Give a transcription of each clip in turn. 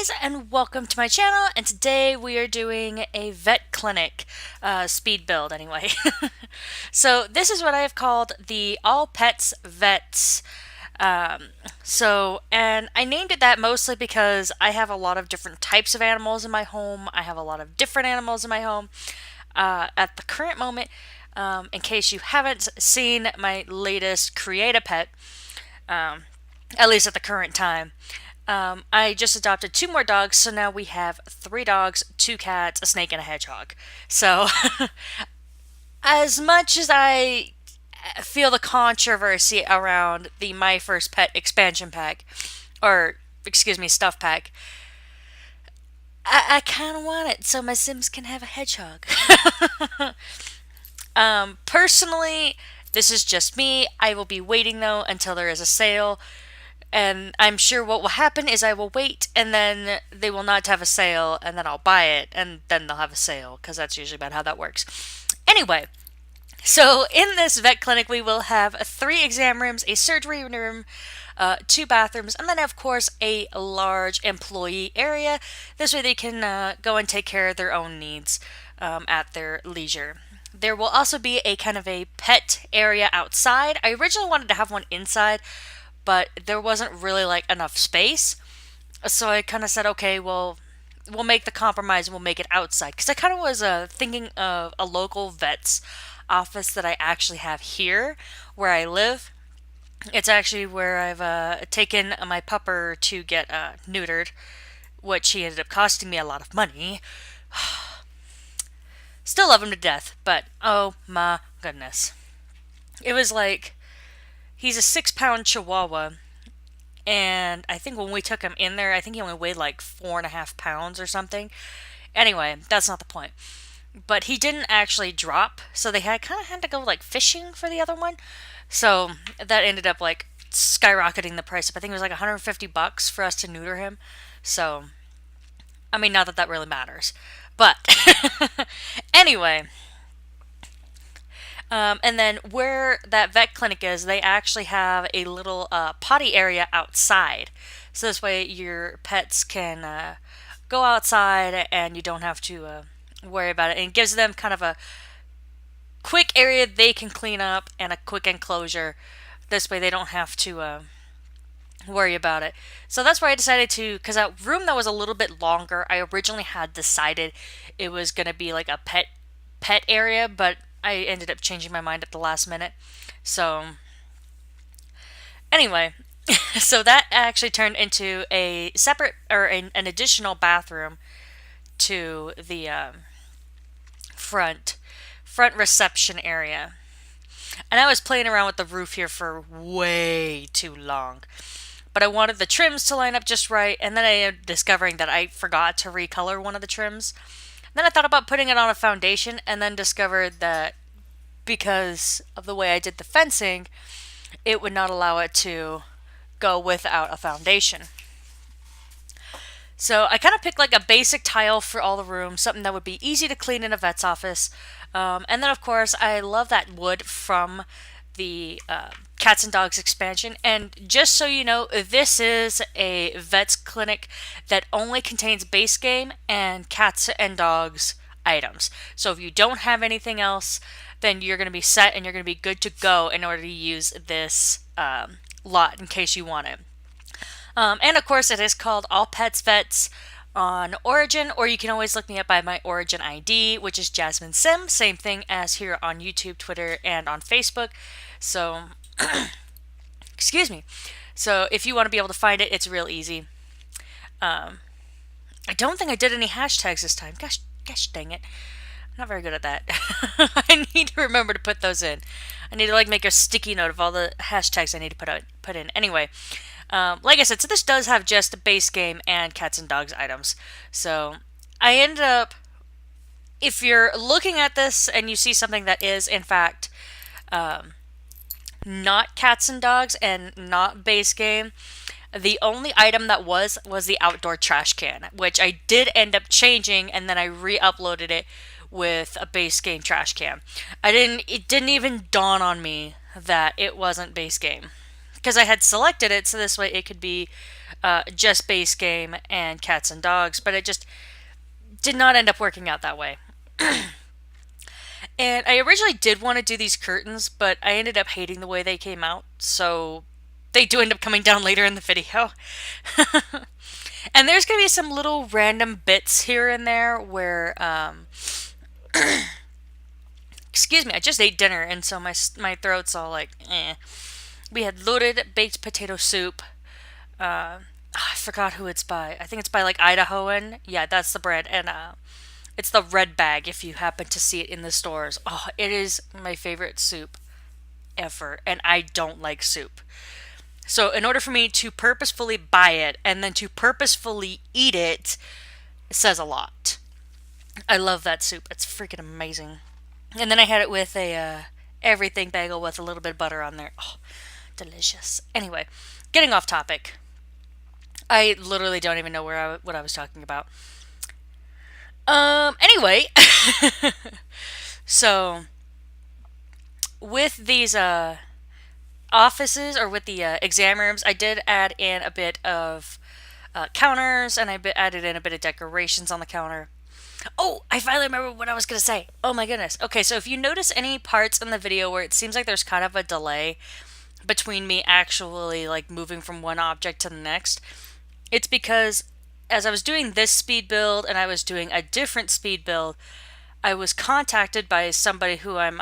guys, and welcome to my channel. And today we are doing a vet clinic speed build anyway. So this is what I have called the All Pets Vets. And I named it that mostly because I have a lot of different types of animals in my home. I have a lot of different animals in my home. At the current moment, in case you haven't seen my latest Create a Pet, at least at the current time, I just adopted 2 more dogs, so now we have 3 dogs, 2 cats, a snake, and a hedgehog. So, as much as I feel the controversy around the My First Pet expansion pack, or excuse me, stuff pack, I kind of want it so my Sims can have a hedgehog. Personally, this is just me. I will be waiting though until there is a sale. And I'm sure what will happen is I will wait, and then they will not have a sale, and then I'll buy it, and then they'll have a sale, because that's usually about how that works. Anyway, so in this vet clinic, we will have 3 exam rooms, a surgery room, 2 bathrooms, and then, of course, a large employee area. This way they can go and take care of their own needs at their leisure. There will also be a kind of a pet area outside. I originally wanted to have one inside, but there wasn't really like enough space. So I kind of said, okay, well, we'll make the compromise and we'll make it outside. Because I kind of was thinking of a local vet's office that I actually have here where I live. It's actually where I've taken my pupper to get neutered, which he ended up costing me a lot of money. Still love him to death, but oh my goodness. It was like, he's a 6 pound Chihuahua, and I think when we took him in there, I think he only weighed like 4.5 pounds or something. Anyway, that's not the point. But he didn't actually drop, so they kind of had to go like fishing for the other one. So that ended up like skyrocketing the price up. I think it was like $150 for us to neuter him. So, I mean, not that that really matters, but anyway. And then where that vet clinic is, they actually have a little potty area outside. So this way your pets can go outside and you don't have to worry about it. And it gives them kind of a quick area they can clean up and a quick enclosure. This way they don't have to worry about it. So that's why I decided to, because that room that was a little bit longer, I originally had decided it was going to be like a pet area, but I ended up changing my mind at the last minute. So, anyway, so that actually turned into a separate, or an additional bathroom to the front reception area. And I was playing around with the roof here for way too long. But I wanted the trims to line up just right, and then I ended up discovering that I forgot to recolor one of the trims. Then I thought about putting it on a foundation, and then discovered that because of the way I did the fencing, it would not allow it to go without a foundation. So I kind of picked like a basic tile for all the rooms, something that would be easy to clean in a vet's office. And then, of course, I love that wood from the Cats and Dogs expansion. And just so you know, this is a vet's clinic that only contains base game and cats and dogs items. So if you don't have anything else, then you're going to be set and you're going to be good to go in order to use this lot in case you want it. And of course, it is called All Pets Vets on Origin, or you can always look me up by my Origin ID, which is Jazmine'sSim. Same thing as here on YouTube, Twitter, and on Facebook. So, excuse me. So if you want to be able to find it, it's real easy. I don't think I did any hashtags this time. Gosh dang it. I'm not very good at that. I need to remember to put those in. I need to like make a sticky note of all the hashtags I need to put in. Anyway, like I said, so this does have just a base game and cats and dogs items. So I ended up, if you're looking at this and you see something that is in fact not cats and dogs and not base game, the only item that was the outdoor trash can, which I did end up changing, and then I re-uploaded it with a base game trash can. It didn't even dawn on me that it wasn't base game, because I had selected it so this way it could be just base game and cats and dogs, but it just did not end up working out that way. And I originally did want to do these curtains, but I ended up hating the way they came out, so they do end up coming down later in the video. And there's going to be some little random bits here and there where, excuse me, I just ate dinner, and so my throat's all like, eh. We had loaded baked potato soup. I forgot who it's by. I think it's by like Idahoan. Yeah, that's the brand. And it's the red bag if you happen to see it in the stores. Oh, it is my favorite soup ever. And I don't like soup. So in order for me to purposefully buy it and then to purposefully eat it, it says a lot. I love that soup. It's freaking amazing. And then I had it with a everything bagel with a little bit of butter on there. Oh, delicious. Anyway, getting off topic. I literally don't even know what I was talking about. Anyway, so with these offices or with the exam rooms, I did add in a bit of counters, and added in a bit of decorations on the counter. Oh, I finally remember what I was going to say. Oh my goodness. Okay, so if you notice any parts in the video where it seems like there's kind of a delay between me actually like moving from one object to the next, it's because as I was doing this speed build and I was doing a different speed build, I was contacted by somebody who I'm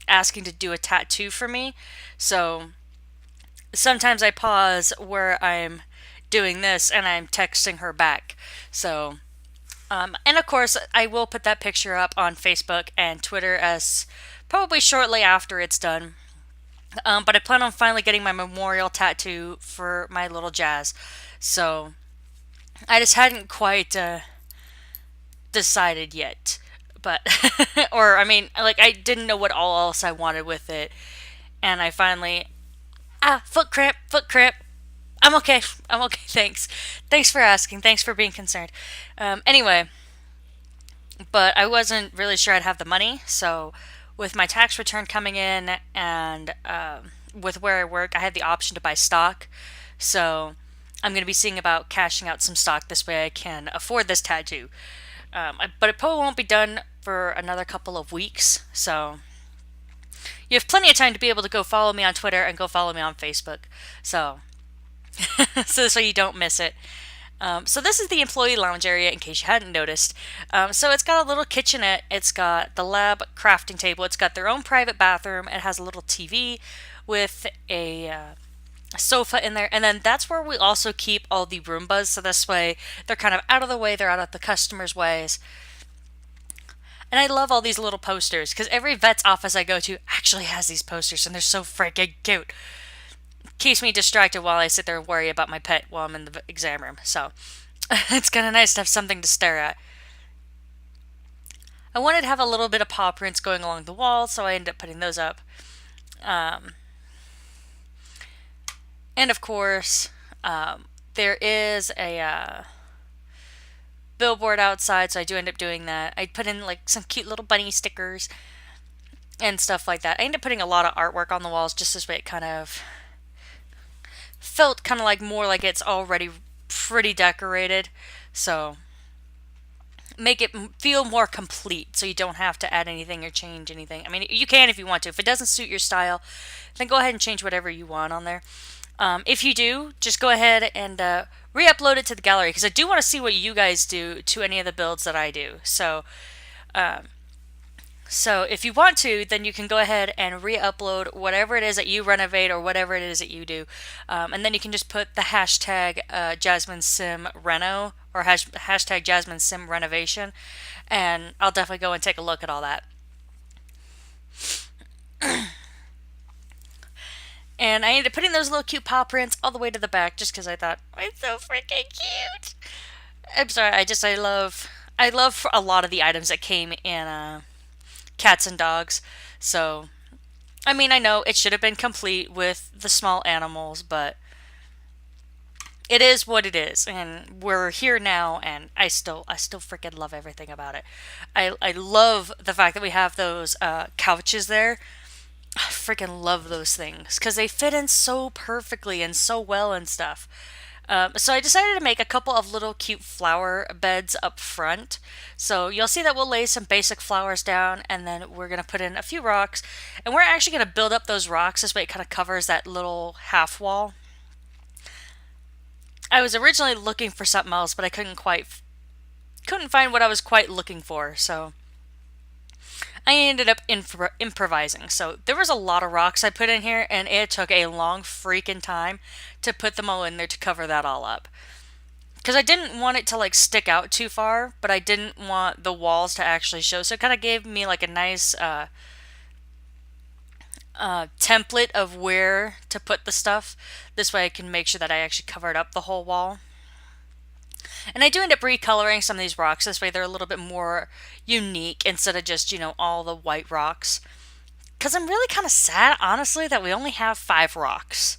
asking to do a tattoo for me. So sometimes I pause where I'm doing this and I'm texting her back. So, and of course, I will put that picture up on Facebook and Twitter as probably shortly after it's done. But I plan on finally getting my memorial tattoo for my little Jazz. So I just hadn't quite decided yet. But, or I mean, like I didn't know what all else I wanted with it. And I finally, foot cramp. I'm okay. Thanks. Thanks for asking. Thanks for being concerned. Anyway, but I wasn't really sure I'd have the money. So with my tax return coming in and with where I work, I had the option to buy stock. So I'm going to be seeing about cashing out some stock. This way I can afford this tattoo. But it probably won't be done for another couple of weeks. So you have plenty of time to be able to go follow me on Twitter and go follow me on Facebook. So, so this way you don't miss it. So this is the employee lounge area, in case you hadn't noticed. So it's got a little kitchenette. It's got the lab crafting table. It's got their own private bathroom. It has a little TV with a sofa in there. And then that's where we also keep all the Roombas. So this way they're kind of out of the way. They're out of the customer's ways. And I love all these little posters because every vet's office I go to actually has these posters and they're so freaking cute. Keeps me distracted while I sit there and worry about my pet while I'm in the exam room. So it's kind of nice to have something to stare at. I wanted to have a little bit of paw prints going along the wall, so I ended up putting those up. And of course, there is a billboard outside, so I do end up doing that. I put in like some cute little bunny stickers and stuff like that. I end up putting a lot of artwork on the walls just this way it kind of felt kind of like more like it's already pretty decorated. So make it feel more complete so you don't have to add anything or change anything. I mean, you can if you want to. If it doesn't suit your style, then go ahead and change whatever you want on there. If you do, just go ahead and re-upload it to the gallery because I do want to see what you guys do to any of the builds that I do. So, so if you want to, then you can go ahead and re-upload whatever it is that you renovate or whatever it is that you do. And then you can just put the hashtag Jazmine'sSim reno or hashtag Jazmine'sSim renovation. And I'll definitely go and take a look at all that. And I ended up putting those little cute paw prints all the way to the back just because I thought, it's so freaking cute. I'm sorry, I love a lot of the items that came in cats and dogs. So, I mean, I know it should have been complete with the small animals, but it is what it is. And we're here now, and I still freaking love everything about it. I love the fact that we have those couches there. I freaking love those things because they fit in so perfectly and so well and stuff. So I decided to make a couple of little cute flower beds up front. So you'll see that we'll lay some basic flowers down, and then we're going to put in a few rocks. And we're actually going to build up those rocks. This way it kind of covers that little half wall. I was originally looking for something else, but I couldn't find what I was quite looking for. So I ended up improvising. So there was a lot of rocks I put in here, and it took a long freaking time to put them all in there to cover that all up. Because I didn't want it to like stick out too far, but I didn't want the walls to actually show. So it kind of gave me like a nice template of where to put the stuff. This way I can make sure that I actually covered up the whole wall. And I do end up recoloring some of these rocks. This way they're a little bit more unique instead of just, all the white rocks. Because I'm really kind of sad, honestly, that we only have 5 rocks.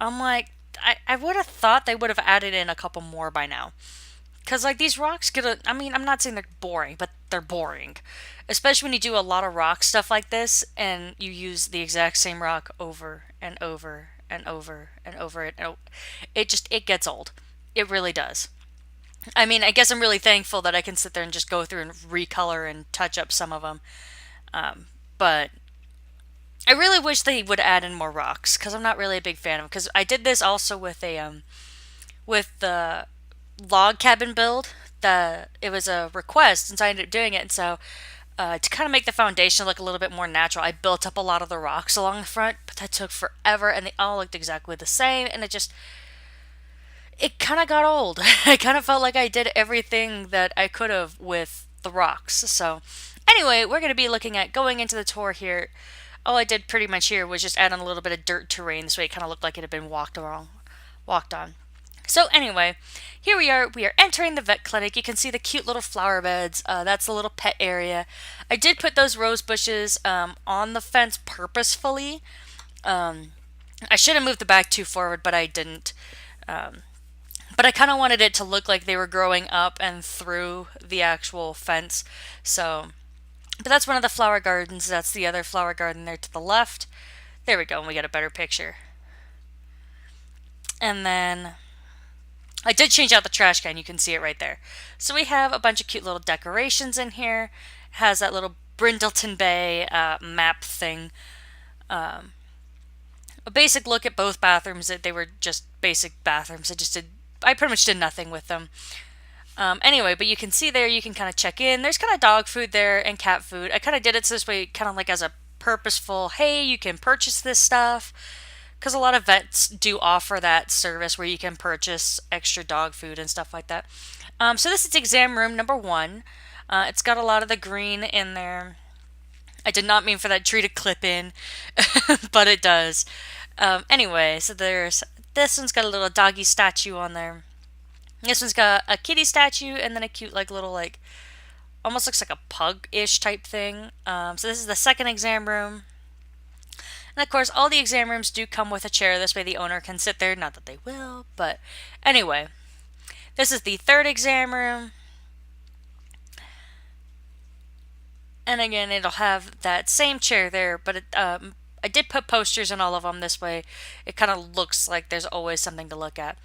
I'm like, I would have thought they would have added in a couple more by now. Because, like, these rocks I'm not saying they're boring, but they're boring. Especially when you do a lot of rock stuff like this, and you use the exact same rock over and over and over and over. It gets old. It really does. I guess I'm really thankful that I can sit there and just go through and recolor and touch up some of them. But I really wish they would add in more rocks because I'm not really a big fan of them. Because I did this also with the log cabin build. It was a request, and so I ended up doing it. And so to kind of make the foundation look a little bit more natural, I built up a lot of the rocks along the front, but that took forever, and they all looked exactly the same, and it kind of got old. I kind of felt like I did everything that I could have with the rocks. So anyway, we're going to be looking at going into the tour here. All I did pretty much here was just add on a little bit of dirt terrain. This way it kind of looked like it had been walked on. So anyway, here we are. We are entering the vet clinic. You can see the cute little flower beds. That's the little pet area. I did put those rose bushes on the fence purposefully. I should have moved the back too forward, but I didn't. But I kind of wanted it to look like they were growing up and through the actual fence. But that's one of the flower gardens. That's the other flower garden there to the left. There we go, and we get a better picture. And then I did change out the trash can. You can see it right there. So we have a bunch of cute little decorations in here. It has that little Brindleton Bay map thing. A basic look at both bathrooms. They were just basic bathrooms. I pretty much did nothing with them. Anyway, but you can see there, you can kind of check in. There's kind of dog food there and cat food. I kind of did it so this way, kind of like as a purposeful, hey, you can purchase this stuff. Because a lot of vets do offer that service where you can purchase extra dog food and stuff like that. So this is exam room number 1. It's got a lot of the green in there. I did not mean for that tree to clip in, but it does. Anyway, so this one's got a little doggy statue on there. This one's got a kitty statue and then a cute almost looks like a pug-ish type thing. So this is the second exam room. And of course, all the exam rooms do come with a chair. This way the owner can sit there. Not that they will, but anyway. This is the third exam room. And again, it'll have that same chair there, but I did put posters in all of them. This way it kind of looks like there's always something to look at.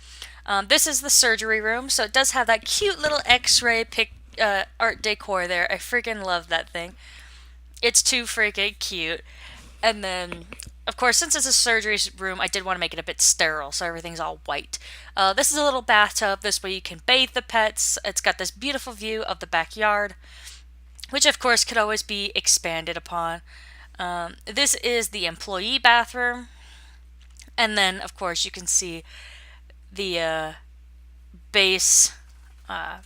This is the surgery room, so it does have that cute little x-ray art decor there. I freaking love that thing. It's too freaking cute. And then, of course, since it's a surgery room, I did want to make it a bit sterile, so everything's all white. This is a little bathtub. This way you can bathe the pets. It's got this beautiful view of the backyard, which, of course, could always be expanded upon. This is the employee bathroom. And then, of course, you can see the base. Oh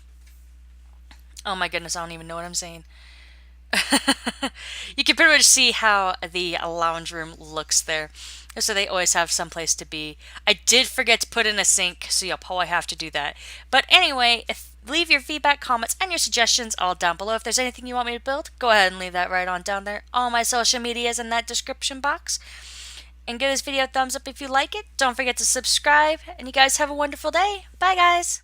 my goodness, I don't even know what I'm saying. You can pretty much see how the lounge room looks there. So they always have some place to be. I did forget to put in a sink, so you'll probably have to do that. But anyway, leave your feedback, comments, and your suggestions all down below. If there's anything you want me to build, go ahead and leave that right on down there. All my social media is in that description box. And give this video a thumbs up if you like it. Don't forget to subscribe. And you guys have a wonderful day. Bye, guys.